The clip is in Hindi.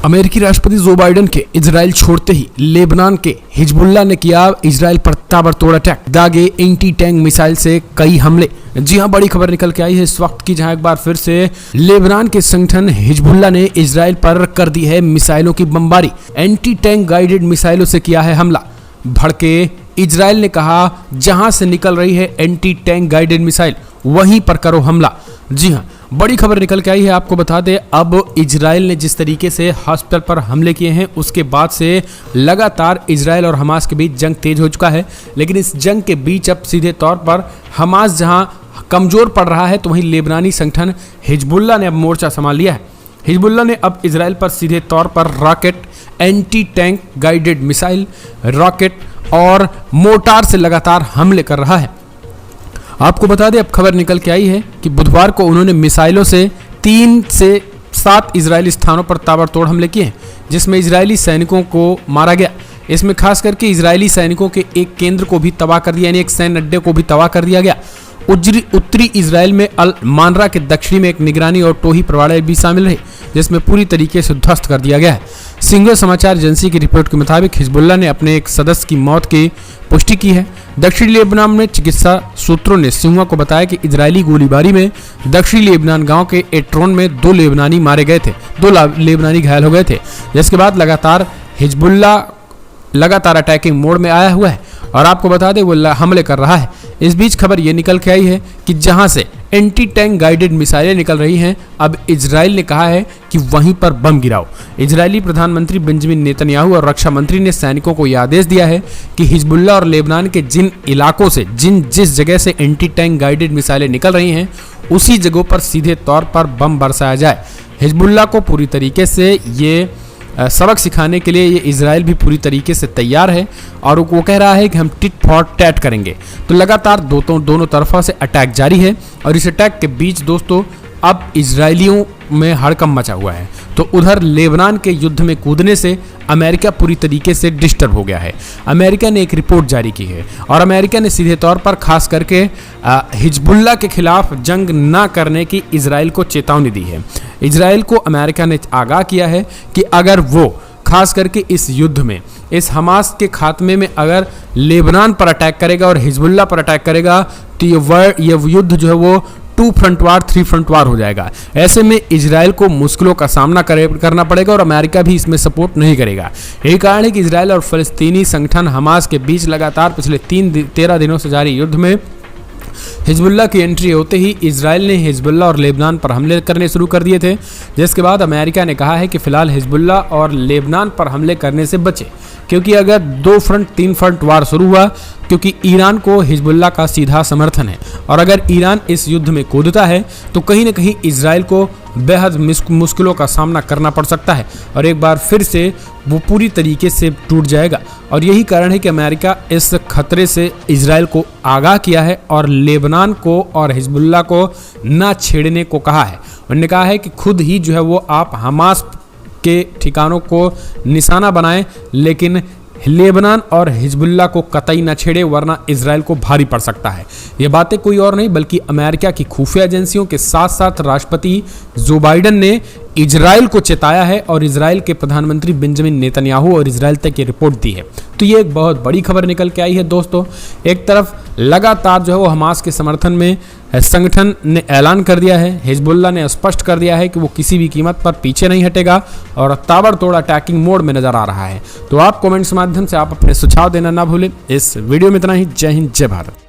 अमेरिकी राष्ट्रपति जो बाइडेन के इजराइल छोड़ते ही लेबनान के हिजबुल्लाह ने किया इजराइल पर ताबड़तोड़ अटैक, दागे एंटी टैंक मिसाइल से कई हमले। जी हां, बड़ी खबर निकल के आई है इस वक्त की, जहां एक बार फिर से लेबनान के संगठन हिजबुल्लाह ने इजराइल पर कर दी है मिसाइलों की बमबारी। एंटी टैंक गाइडेड मिसाइलों से किया है हमला। भड़के इजराइल ने कहा जहां से निकल रही है एंटी टैंक गाइडेड मिसाइल वहीं पर करो हमला। जी हां, बड़ी खबर निकल के आई है। आपको बता दें, अब इजराइल ने जिस तरीके से हॉस्पिटल पर हमले किए हैं उसके बाद से लगातार इजराइल और हमास के बीच जंग तेज हो चुका है। लेकिन इस जंग के बीच अब सीधे तौर पर हमास जहां कमजोर पड़ रहा है, तो वहीं लेबनानी संगठन हिजबुल्लाह ने अब मोर्चा संभाल लिया है। हिजबुल्लाह ने अब इजराइल पर सीधे तौर पर rocket, anti tank guided missile, rocket और मोर्टार से लगातार हमले कर रहा है। आपको बता दें, अब खबर निकल के आई है कि बुधवार को उन्होंने मिसाइलों से 3 से 7 इजरायली स्थानों पर ताबड़तोड़ हमले किए हैं, जिसमें इजरायली सैनिकों को मारा गया। इसमें खास करके इजरायली सैनिकों के एक केंद्र को भी तबाह कर दिया, यानी एक सैन्य अड्डे को भी तबाह कर दिया गया। उत्तरी इजराइल में अल मानरा के दक्षिणी में एक निगरानी और टोही प्रवाड़ भी शामिल रहे, जिसमें पूरी तरीके से ध्वस्त कर दिया गया है। सिंगल समाचार एजेंसी की रिपोर्ट के मुताबिक हिजबुल्लाह ने अपने एक सदस्य की मौत की पुष्टि की है। दक्षिणी लेबनान में चिकित्सा सूत्रों ने सिंहुआ को बताया कि इजरायली गोलीबारी में दक्षिणी लेबनान गांव के एट्रोन में 2 लेबनानी मारे गए थे, 2 लेबनानी घायल हो गए थे। जिसके बाद लगातार हिजबुल्लाह लगातार अटैकिंग मोड में आया हुआ है और आपको बता दें वो हमले कर रहा है। इस बीच खबर ये निकल के आई है कि जहां से एंटी टैंक गाइडेड मिसाइलें निकल रही हैं, अब इजराइल ने कहा है कि वहीं पर बम गिराओ। इजरायली प्रधानमंत्री बेंजामिन नेतन्याहू और रक्षा मंत्री ने सैनिकों को यह आदेश दिया है कि हिजबुल्लाह और लेबनान के जिन इलाकों से जिस जगह से एंटी टैंक गाइडेड मिसाइलें निकल रही हैं, उसी जगहों पर सीधे तौर पर बम बरसाया जाए। हिजबुल्लाह को पूरी तरीके से ये सबक सिखाने के लिए ये इजराइल भी पूरी तरीके से तैयार है और वो कह रहा है कि हम टिट फॉर टैट करेंगे। तो लगातार दोनों तरफों से अटैक जारी है और इस अटैक के बीच दोस्तों अब इजरायलियों में हड़कंप मचा हुआ है। तो उधर लेबनान के युद्ध में कूदने से अमेरिका पूरी तरीके से डिस्टर्ब हो गया है। अमेरिका ने एक रिपोर्ट जारी की है और अमेरिका ने सीधे तौर पर खास करके हिजबुल्लाह के खिलाफ जंग ना करने की इजराइल को चेतावनी दी है। इजराइल को अमेरिका ने आगाह किया है कि अगर वो खास करके इस युद्ध में, इस हमास के खात्मे में अगर लेबनान पर अटैक करेगा और हिजबुल्लाह पर अटैक करेगा, तो ये युद्ध जो है वो 2 फ्रंट वार 3 फ्रंट वार हो जाएगा। ऐसे में इजराइल को मुश्किलों का सामना करना पड़ेगा और अमेरिका भी इसमें सपोर्ट नहीं करेगा। यही कारण है कि इजराइल और फलस्तीनी संगठन हमास के बीच लगातार पिछले 13 दिनों से जारी युद्ध में हिजबुल्लाह की एंट्री होते ही इजराइल ने हिजबुल्लाह और लेबनान पर हमले करने शुरू कर दिए थे। जिसके बाद अमेरिका ने कहा है कि फिलहाल हिजबुल्लाह और लेबनान पर हमले करने से बचे, क्योंकि अगर 2 फ्रंट 3 फ्रंट वार शुरू हुआ, क्योंकि ईरान को हिजबुल्लाह का सीधा समर्थन है और अगर ईरान इस युद्ध में कूदता है तो कहीं ना कहीं इजराइल को बेहद मुश्किलों का सामना करना पड़ सकता है और एक बार फिर से वो पूरी तरीके से टूट जाएगा। और यही कारण है कि अमेरिका इस खतरे से इजराइल को आगाह किया है और लेबनान को और हिजबुल्लाह को ना छेड़ने को कहा है। उन्होंने कहा है कि खुद ही जो है वो आप हमास के ठिकानों को निशाना बनाएं, लेकिन लेबनान और हिजबुल्लाह को कतई न छेड़े, वरना इजराइल को भारी पड़ सकता है। ये बातें कोई और नहीं बल्कि अमेरिका की खुफिया एजेंसियों के साथ साथ राष्ट्रपति जो बाइडेन ने इजराइल को चेताया है और इजराइल के प्रधानमंत्री बेंजामिन नेतन्याहू और इजराइल तक ये रिपोर्ट दी है। तो ये एक बहुत बड़ी खबर निकल के आई है दोस्तों। एक तरफ लगातार जो है वो हमास के समर्थन में संगठन ने ऐलान कर दिया है, हिजबुल्लाह ने स्पष्ट कर दिया है कि वो किसी भी कीमत पर पीछे नहीं हटेगा और ताबड़तोड़ अटैकिंग मोड में नजर आ रहा है। तो आप कमेंट्स के माध्यम से आप अपने सुझाव देना ना भूलें। इस वीडियो में इतना ही। जय हिंद, जय भारत।